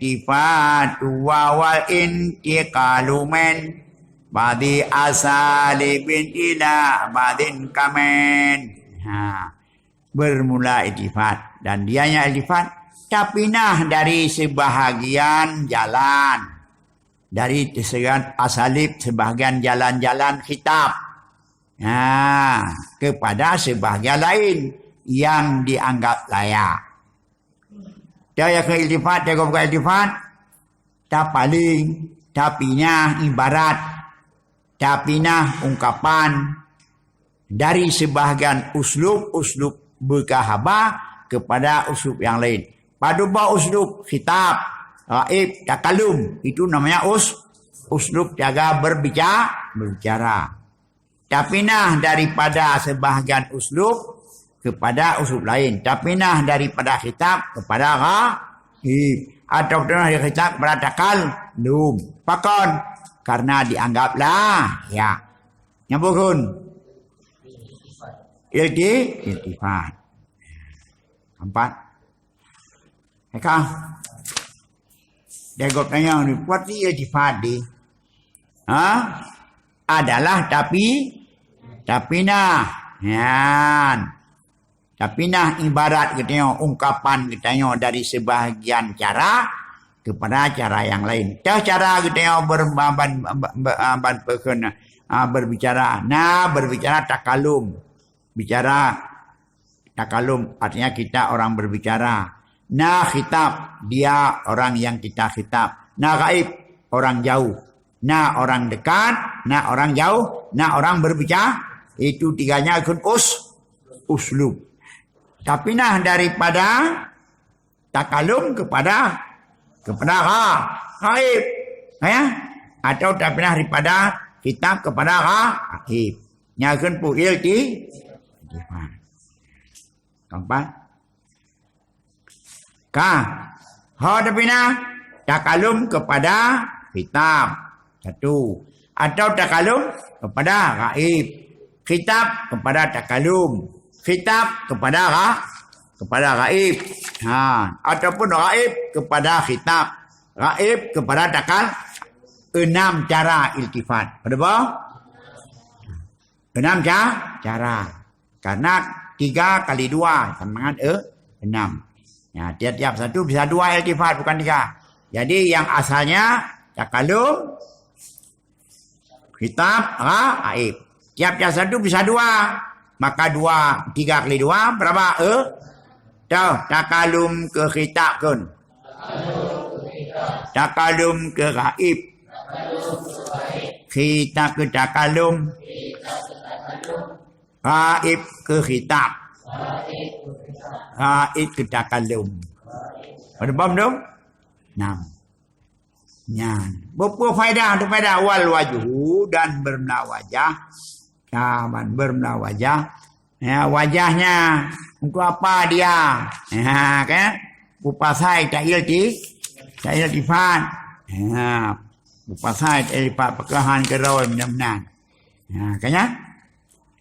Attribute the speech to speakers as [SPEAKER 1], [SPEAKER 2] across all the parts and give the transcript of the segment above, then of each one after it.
[SPEAKER 1] iltifat wal intiqalu min ba'di asalibin ila ba'din kamen. Bermula iltifat dan dianya iltifat tapinah dari sebahagian jalan, dari sebahagian asalib, sebahagian jalan-jalan khitab kepada sebahagian lain yang dianggap layak. Dia ke iltifat, dia bukan iltifat, tak paling, tapinya ibarat, tapinya ungkapan dari sebahagian uslub berkahabah kepada uslub yang lain. Paduba uslub khitab, raib, takalum, itu namanya uslub jaga berbicara. Tapi nah daripada sebahagian uslub kepada uslub lain. Tapi nah daripada khitab kepada raib. Atau dari khitab kepada takalum. Pakon. Karena dianggaplah. Ya. Nyambukun. Iltifat. Empat. Eka. Dia tanya ni. Buat si iltifat di. Adalah tapi nah. Yan. Tapi nah ibarat katanya ungkapan katanya dari sebahagian cara kepada cara yang lain. Cara katanya berbicara. Nah berbicara takalum. Bicara takalum artinya kita orang berbicara. Nah khitab dia orang yang kita khitab. Nah gaib orang jauh. Nah orang dekat. Nah orang jauh. Nah orang berbicara. Itu tiganya ikut uslub. Tapi nah daripada takalum kepada gaib. Ya? Atau tapi nah daripada kitab kepada gaib. Nyakan puil di keempat. Tapi nah takalum kepada kitab. Satu. Atau takalum kepada gaib. Kitab kepada takalum. Kitab kepada gaib. Ataupun gaib kepada kitab. Gaib kepada takal. 6 cara iltifat. Berapa? 6 cara. Karena 3 kali 2 sama dengan 6. Ya, tiap-tiap satu bisa 2 iltifat bukan 3. Jadi yang asalnya takalum, kitab, gaib. Tiap-tiap satu bisa 2. Maka 3 kali 2 berapa? Takalum ke khitab kun. Takalum ke gaib. Khitab ke takalum. Gaib ke khitab. Gaib ke takalum. Ada faham tu? 6. Nyan. Berapa faedah? Ada faedah wal wajuhu dan bermula wajah. Bermula wajah. Ya, wajahnya untuk apa dia? Ya, kan? Upasai tak iltifat. Ya, upasai tak iltifat perkelahan kerauan benar-benar. Ya, kan ya?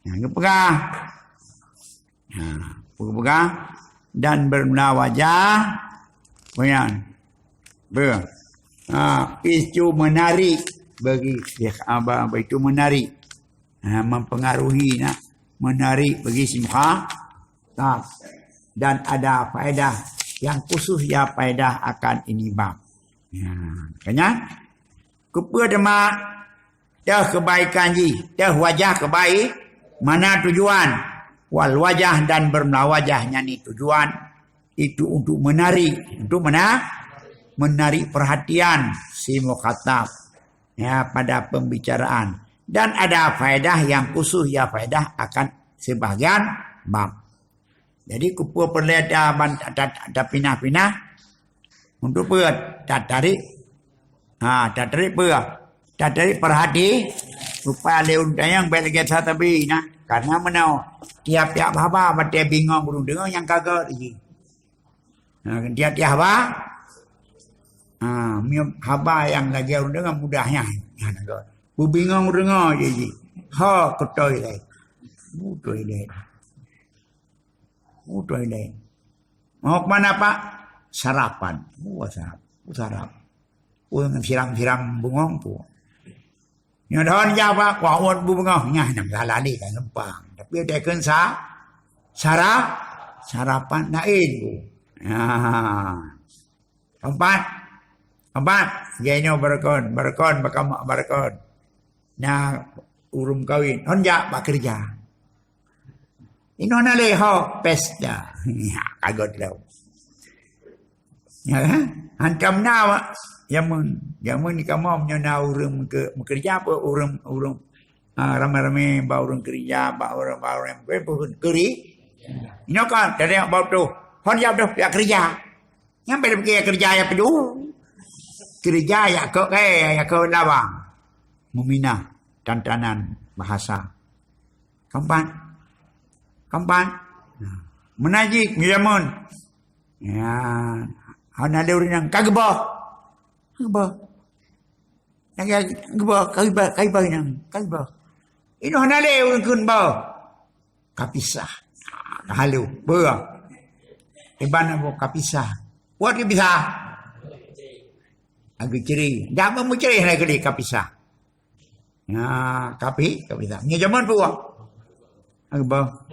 [SPEAKER 1] Ya, pegah. Ya, pegah dan bermula wajah. Kemudian isu menarik bagi apa itu menarik. Mempengaruhi menarik bagi si mukhatab dan ada faedah yang khusus ya faedah akan ini bab. Makanya kepada mak dah kebaikan ji, dah wajah kebaik mana tujuan wal wajah dan bermelawajahnya ni tujuan itu untuk menarik menarik perhatian si mukhatab ya pada pembicaraan. Dan ada faedah yang khusus ya faedah akan sebahagian bab. Jadi kupu perlihatkan ada pinah-pinah untuk buat tarik. Tarik perhati supaya leun yang belajar satabi nah karena menau tiap-tiap haba mati bingung burung dengar yang kagak iki. Tiap-tiap haba yang lagi urang dengar mudahnya. Bingung dengar je. Ke toilet. Toilet. Mau ke mana Pak? Sarapan. Sarapan. Sarap. Dengan siram-siram bungong pu. Yang dah jawab kuat bungong nya nang lalali kan lempang. Tapi dia kan sarapan nain pu. Empat. Geno berkon bakamak berkon. Nah urum kawin. Honja bak kerja. Ino na leho pesta. Ya kagot daw. Ya hancam na Jamun ni kamu menyana urang bekerja apa urang ramai-ramai ba urang kerja ba orang keri. Ino kan dari bau tu. Hon jap tu ya kerja. Nyampe pergi kerja ya pedu. Kerja ya ke lawang. Meminah tantanan bahasa. Kampan. Menajik jamun. Ya, hon ada urang yang kageboh. Kageboh. Kageboh nang. Ino hanale urang kun boh. Kapisah. Halu, beurang. Iban apa kapisah. Buat kapisah. Agak ceri. Dah mau ceri nak kali kapisah. Ya, kapisah. Ni zaman buang. Agak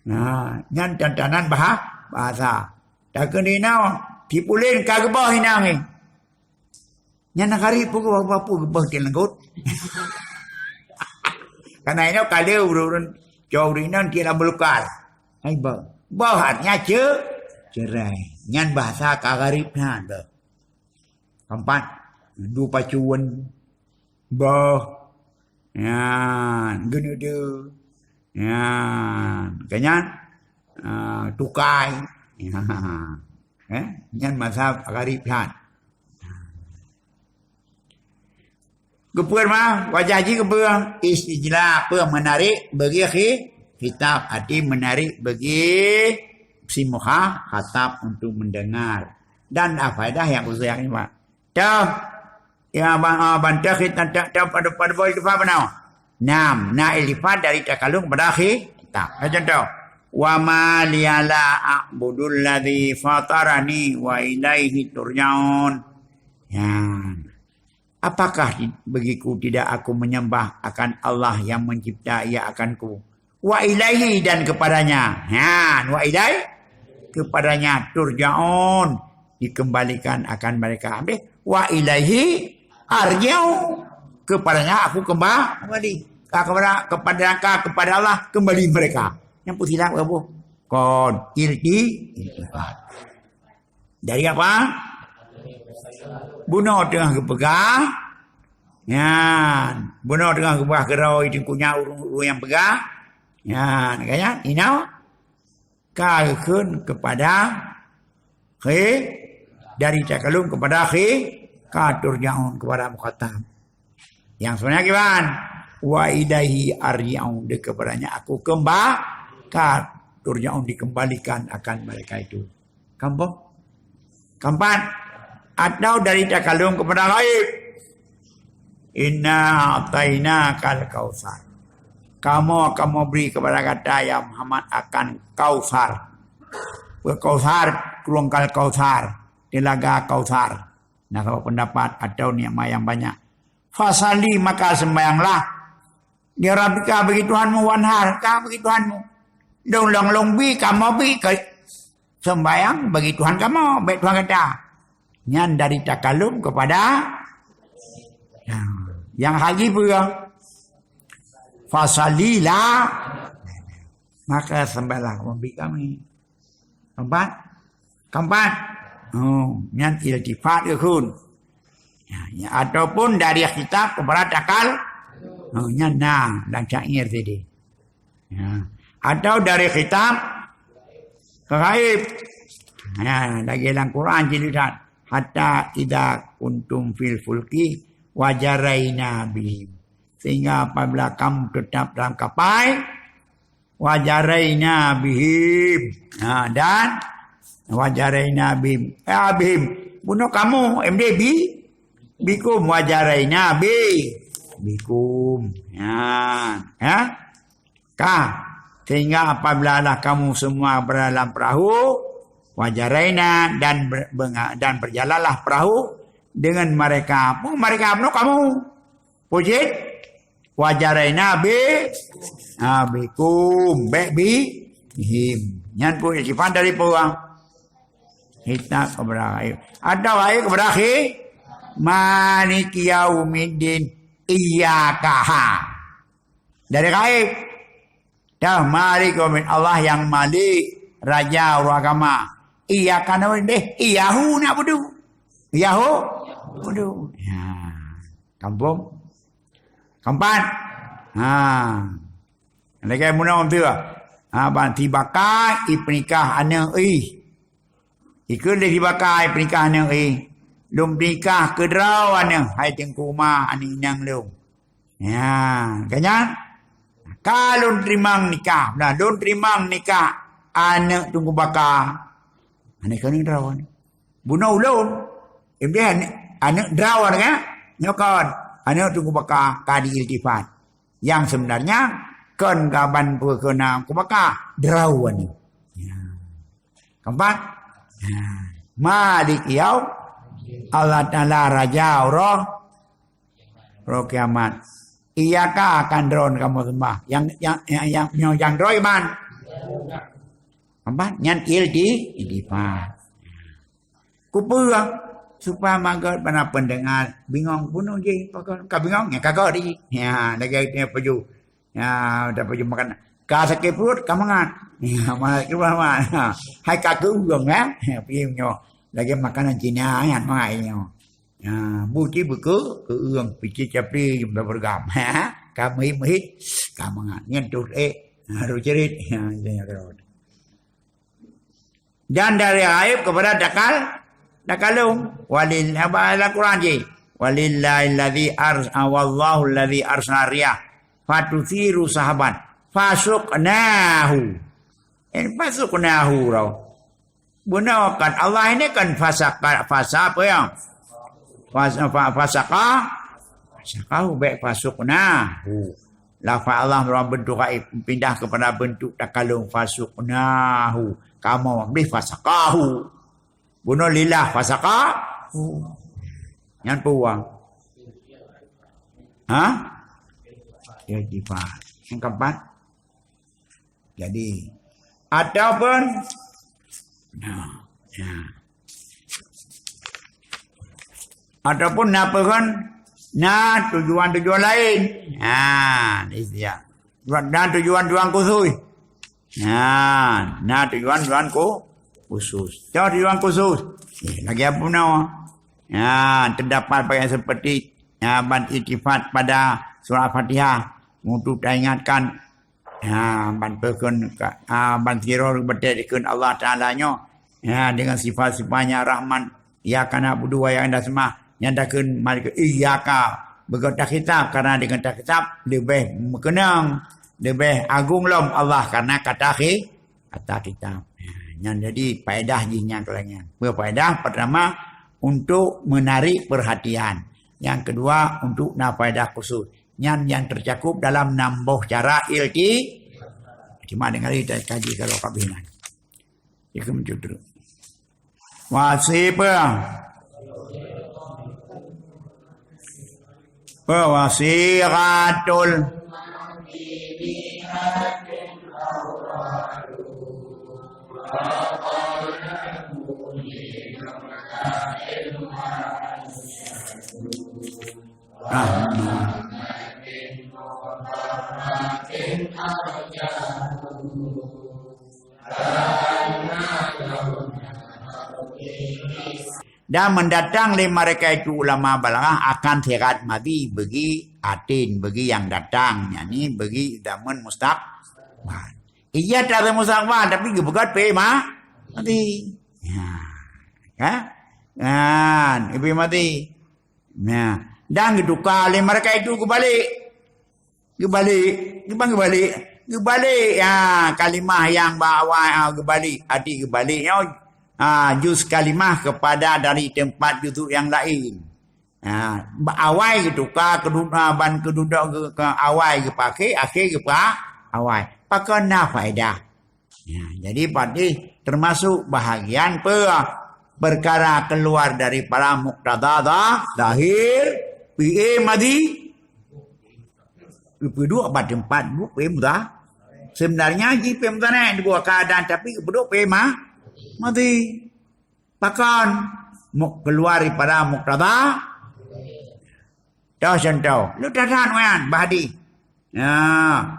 [SPEAKER 1] nah, nyan tantanan bahasa. Tak kena nau. Dipulin kageboh hinang ni. Nyan nak hari pun apa gebah di lenggut. Karena ini kalau urun jauh rinan kira belukar. Hai bahannya cerai. Nyan bahasa kagaripnya dah. Keempat, du pacuan gini dia. Kenyan tukai. Nyan bahasa kagaripnya. Kepuan mah wajah ji kepuan istijlah apa menarik bagi kitab arti menarik bagi si muha khatab untuk mendengar dan faedah yang khusus yang ini pak. Tahu ya bantah kita tahu pada boleh itu apa nama? Na ilifat dari takalung pada kitab. Contoh wa ma liyala a'budul ladzi fatarani wa ilaihi turja'un. Ya. Apakah bagiku tidak aku menyembah akan Allah yang mencipta ia akanku. Wa ilaihi dan kepadanya. Wa ilaihi kepadanya turja'un dikembalikan akan mereka. Wa ilaihi arji'u kepadanya aku kembali. Kepada Allah kembali mereka. Yang putih lah apa? Kon iltifat. Dari apa? Bunuh tengah kepegah. Ya, bunuh tengah kepegah kerau itu punya urung yang pegah. Ya, kaya inau kalkun kepada dari takalum kepada katurjaun kepada mukhatab. Yang sebenarnya gimana? Wa ilaihi arji'un kepadanya aku katurjaun dikembalikan akan mereka itu. Keempat atau dari takalum kepada ghaib. Inna ataina kal kausar. Kamu akan memberi kepada kata ya Muhammad akan kausar. Kausar, kurungkal kausar. Telaga kausar. Nah kalau pendapat atau nikmat yang banyak. Fasali maka sembahyanglah. Dia rabbika bagi Tuhanmu wanhar. Kau bagi Tuhanmu. Long bi kamu bi sembahyang bagi Tuhan kamu. Baik Tuhan kata. Nyan dari takalum kepada yang haji pula fasalilah maka sembahlah memberi kami. Keempat nyan iltifat ke kun ataupun dari kitab kepada takal nyan dan syair tadi atau dari kitab ke ghaib lagi dalam Quran jilidan hatta idza kuntum fil fulki wajaraina bihim sehingga apabila kamu tetap dalam kapal wajaraina bihim dan wajaraina bihim bihim bunuh kamu MDB bikum wajaraina bikum sehingga apabila kamu semua berada dalam perahu Wajaraina dan berjalanlah perahu dengan mereka. Mereka apa kamu? Pujit. Wajaraina bikum him. Nyan pun sifat dari puang. Kita kepada ada wae kepada Maliki yaumiddin iyyaka. Dari gaib. Dah Malik yaumiddin Allah yang Malik Raja agama. Iyyaka deh iyahu nak budu. Iyahu budu. Ya. Kampung. Keempat. Lagi munah tu. Ban tibaka ipnikah anak ikut dia tibaka ipnikah anak lum nikah kedraw anak hai tengku rumah ani nang lu. Ya, kanya kalau terimang nikah, nah don terimang nikah anak tunggu baka. Anak kan draw ni. Bunuh ulun. Dia anak draw kan? Nyokon. Anak tunggu baka kadi iltifat. Yang sebenarnya kan gaban perkena kubaka draw ni. Ya. Keempat. Ya. Malik yaum Allah Ta'ala Raja Allah roh kiamat. Iyaka akan drone kamu sembah. Yang drone man. Apa? Nyan iltifat. Kupurang supaya magat pada pendengar bingung bunuh je. Kau bingung ya kagak di. Ya, lagi dia pergi. Ya, dah pergi makan. Kau sakit perut, kau mangan. Ya, malah mana. Hai kagak urang ya. Pergi nyo. Lagi makanan Cina yang mainnya. Ya, buci buku ke uang pici capri jumlah bergam. Ha, kami mehit, kamu nyentuh harus cerit. Ya, dan dari aib kepada dakalum walil apa Al-Quran je. Walillahi alladhi wallahu alladhi arsala riyah fatuthiru sahabat fasuknahu. Fasuknahu raw. Benar kan Allah ini kan fasa apa yang fasakahu baik fasuknahu. Lafaz Allah dalam bentuk gaib pindah kepada bentuk takalum fasuknahu. Kamu beri fasakahu. Benar lillah fasakahu. Yang puang. Iltifat. Yang keempat. Jadi ataupun ataupun apa kan tujuan-tujuan lain. Ini dia. Dan tujuan-tujuan khusus. Tujuan-tujuan khusus. Tujuan khusus. Lagi apa nama? Terdapat yang seperti ban iltifat pada surah Fatihah untuk ingatkan ban perkun ban tirol berdekat Allah Taala nya dengan sifat-sifatnya Rahman ya kana budu wa yang anda semah nyandakeun malik iyyaka begoda kitab karena dengan kitab lebih mengenang lebih agung lom Allah karena kata kitab. Jadi faedah jinya kelanya. Faedah pertama untuk menarik perhatian. Yang kedua untuk faedah khusus. Yang tercakup dalam 6 cara cuma dengar kita kaji kalau kabinan. Itu mencudur. Wasiratul dan mendatang le mereka itu ulama balagah akan terat mati bagi atin bagi yang datang yani bagi zaman mustaqbal. Iya tak mustaqbal tapi gebegat pe mati. Ibu mati. Dan keduka le mereka itu kebalik kalimah yang bawa kebalik hati kebaliknya juz kalimah kepada dari tempat juzuk yang lain. Awal keduka ban keduduk ke awal ke pakai akhir ke awal. Pakai faedah. Jadi pasti termasuk bahagian perkara keluar daripada muqtada zahir PA madi kedua pada tempat PA mudah sebenarnya PA mudah naik dua keadaan tapi kedua PA madi bahkan keluar daripada muqtada tahu contoh lu tahan wan bahadi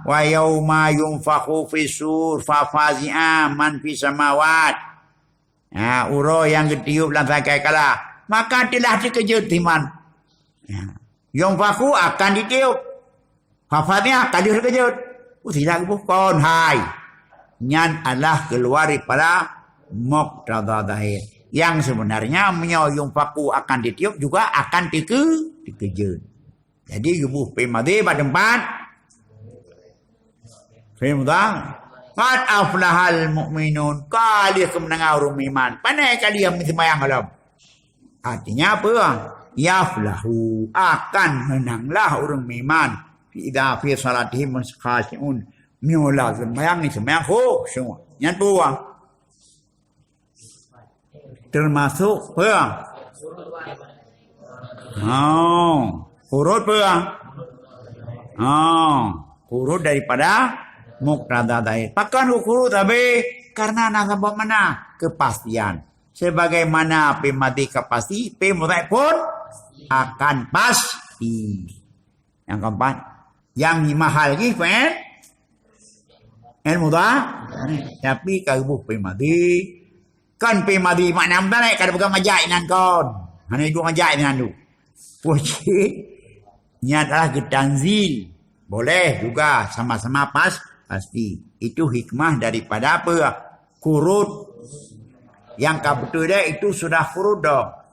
[SPEAKER 1] wa yauma yunfakhu fisur fa fazi'a man fis samawat uro yang ditiup dalam sangkakala maka telah terkejut iman yunfakhu akan ditiup fa fazi'a akan terkejut tidak bukan hai nyan Allah keluar daripada muqtada zahir yang sebenarnya yunfakhu akan ditiup juga akan terkejut. Jadi gebuh pemadi pada tempat. Faham tak? Qad aflahal mu'minun. Kali kemenangan orang iman. Pandai kali yang sembahyang malam. Artinya apa? Yaflahu. Akan menanglah orang iman. Idza fi salatihim khashi'un. Miola sembahyang ni sembahyang semua. Yang tua. Termasuk apa? Urut urut daripada muqtada zahir. Pakan urut tapi karena nasabah mana kepastian. Sebagaimana mati kepasti, mudhari pun akan pasti. Yang keempat, yang mahal ni mudhari. Tapi kalau mati kan mati makna mudhari kada bukan majai nan kon. Hanya itu majai nan tu. Puji ini adalah getanzil. Boleh juga sama-sama pasti. Itu hikmah daripada apa? Kurut. Yang kabetul dia itu sudah furud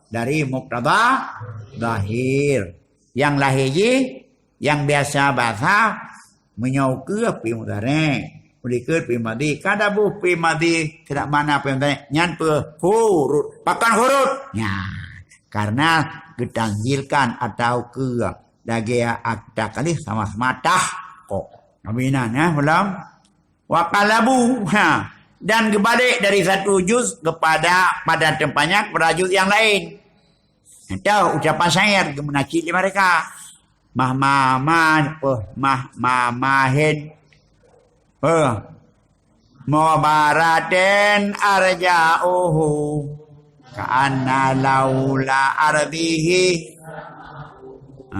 [SPEAKER 1] dari muqtada zahir. Yang lahir yang biasa bahasa menyauke pi mudhari. Mereka pi madi. Kada bu pi madi tidak mana pi mudhari. Nyan hurut. Pakan hurut. Ya. Karena getanzilkan atau ke dagi akta kali sama-sama kok aminan belum waqalabu dan kebalik dari satu juz kepada pada tempatnya kepada juz yang lain itu ucapan syair menakili mereka mahin mubaratin arja'uhu ka'anna laula ardihi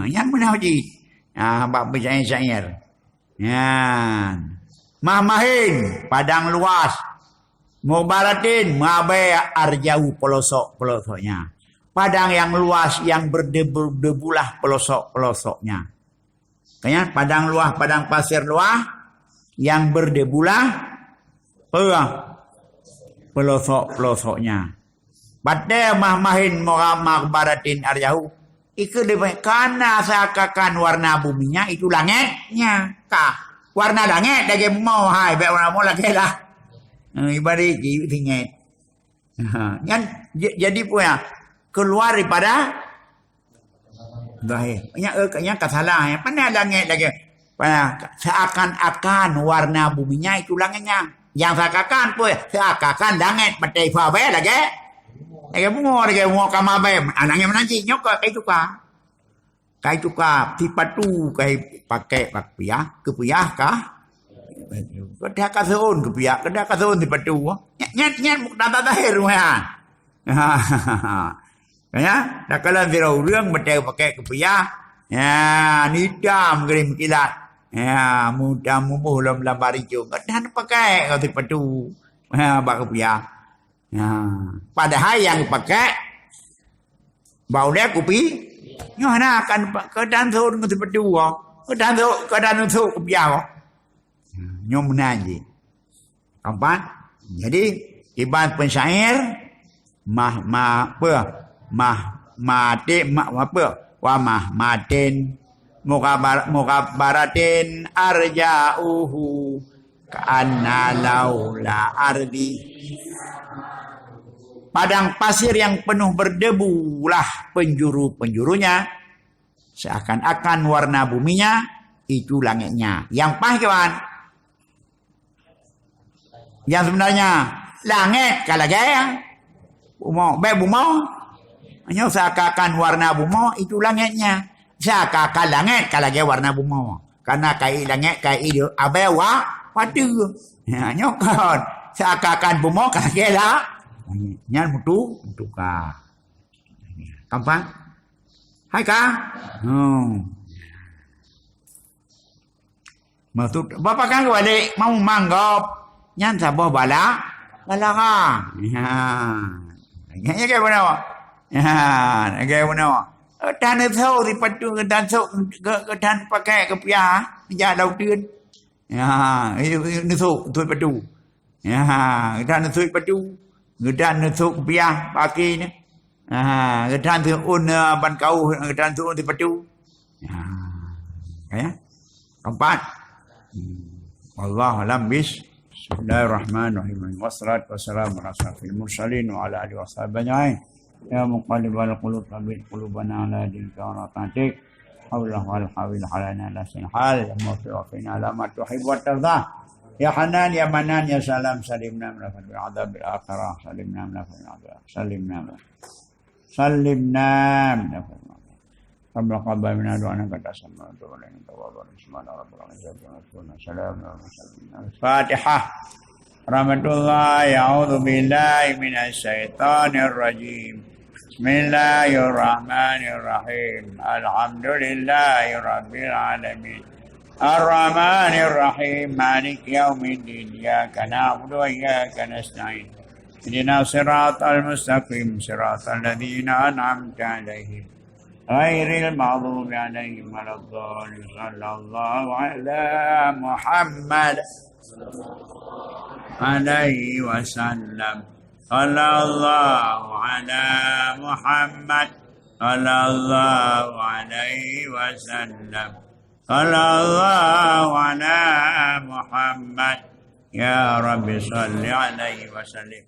[SPEAKER 1] yang mana haji bab syair mahmahin padang luas mubaratin mabai arjau pelosoknya padang yang luas yang berdebu-debulah pelosok-pelosoknya kayaknya padang luas padang pasir luas yang berdebulah pelosok-pelosoknya pada mahmahin mubaratin arjau itu lebih karena seakan warna buminya itu langitnya. Warna langit lagi mau hai baik warna mau lagi lah. Ibarat jiwa tingit. Kan jadi punya keluar daripada zahir. Yang salah ya. Mana langit lagi. Seakan-akan warna buminya itu langitnya. Yang seakan pun seakan langit batai fawe lagi. Lagi mau kamabe anaknya menanti nyok kai cuka tipatu kai pakai kepiyah kah kedah kasun tipatu nyat muqtada zahir ya dah kalau zeroរឿងbetul pakai kepiyah nidam kirim kilat mudah mudah lambari jo kedah pakai kau tipatu bak kepiyah padahal yang pakai bau dia kopi nyohana akan kedan thun seperti dua kedan thun kebiao nyom naji keempat jadi ibarat pensyair matin mukabaratin arja'uhu ka'anna laula ardi padang pasir yang penuh berdebu lah penjuru-penjurunya seakan-akan warna buminya itu langitnya yang kawan yang sebenarnya langit kalau gaya. Bunga, bunga. Hanya seakan warna bunga itu langitnya. Seakan langit kalau gaya warna bunga. Karena kai langit kai dia abewa padu. Hanya kan seakan bunga kalau gaya lah. Nyan mutu ka. Kampang. Hai ka. Maksud bapa kan balik mau manggap nyan sabah bala ka. Ya kayak mana? Ya kayak mana? Dan itu di padu dan so dan pakai kepiah ya đầu tiên. Ya itu tu padu. Ya dan itu padu. Người ta nó thuộc bia ba kia nữa người ta thường ôn ban câu người ta thường ôn thì bắt chú không bắt Allah alam bis Bismillahirrahmanirrahim wassalatu wassalamu ala asyrafil mursalin wa ala alihi washabihi ajmain ya muqallibal qulub tsabbit qulubana ala dinika wa ta'atik haula wal hawil halana la sinhal ya muwaffiqina ala ma tuhibbu wa tardah. Ya Hanan, ya Manan, ya Salam, salimna min adzabil akhirah, salimna min adzabil salimna min qabla qabla min adwana kata sama tu oleh tawabur bismillah rabbil alamin salam Fatihah. Rahmatullahi a'udzu billahi minasy syaithanir rajim. Bismillahirrahmanirrahim. Alhamdulillahi rabbil alamin. الرحمن الرحيم مالك يوم الدين إياك نعبد وإياك نستعين اهدنا الصراط المستقيم صراط الذين أنعمت عليهم غير المغضوب عليهم ولا الضالين صلى الله على محمد عليه وسلم صلى الله على محمد صلى الله عليه وسلم صلى الله على محمد يا رب صل عليه وسلم